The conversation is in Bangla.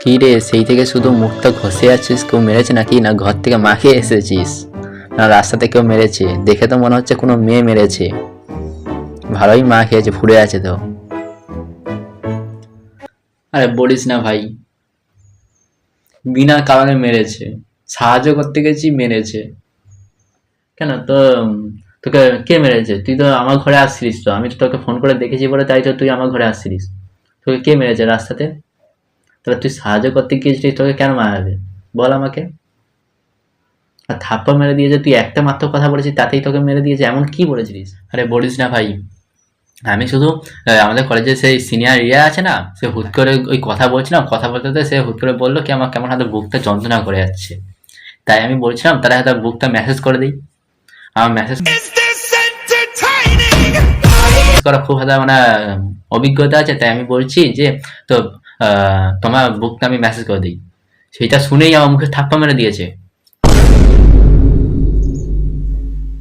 কি রে, সেই থেকে শুধু মুখটা ঘষে যাচ্ছিস? কেউ মেরেছে নাকি? না ঘর থেকে মাকে এসেছিস? না রাস্তাতে কেউ মেরেছে? দেখে তো মনে হচ্ছে কোনো মেয়ে মেরেছে। ভালোই মা খেয়েছে, ফুলে আছে তো। আরে বলিস না ভাই, বিনা কারণে মেরেছে। সাহায্য করতে গেছি, মেরেছে। কেন তো? তোকে কে মেরেছে? তুই তো আমার ঘরে আসছিলিস, তো আমি তো তোকে ফোন করে দেখেছি বলে তাই তো তুই আমার ঘরে আসছিলিস। তোকে কে মেরেছে রাস্তাতে? তাহলে তুই সাহায্য করতে গিয়েছিলিস, তোকে কেন মারাবে? বল আমাকে। আর থাপ্পড় মেরে দিয়েছে, তুই একটা মাত্র কথা বলেছিস তাতেই তোকে মেরে দিয়েছে, এমন কি বলেছিলিস? আরে বলিস না ভাই, আমি শুধু আমাদের কলেজে সেই সিনিয়র ইয়ে আছে না, সে হুট করে ওই কথা বলছিলাম, কথা বলতে বলতে সে হুট করে বললো কি আমার কেমন হাতে বুকটা যন্ত্রণা করে যাচ্ছে। তাই আমি বলছিলাম তারা হয়তো বুকটা মেসেজ করে দিই। আমার মেসেজ করা খুব হাতে মানে অভিজ্ঞতা আছে, তাই আমি বলছি যে তো তোমার বুকটা আমি মেসেজ করে দিই। সেটা শুনেই আমার মুখে থাপ্পা মেরে দিয়েছে।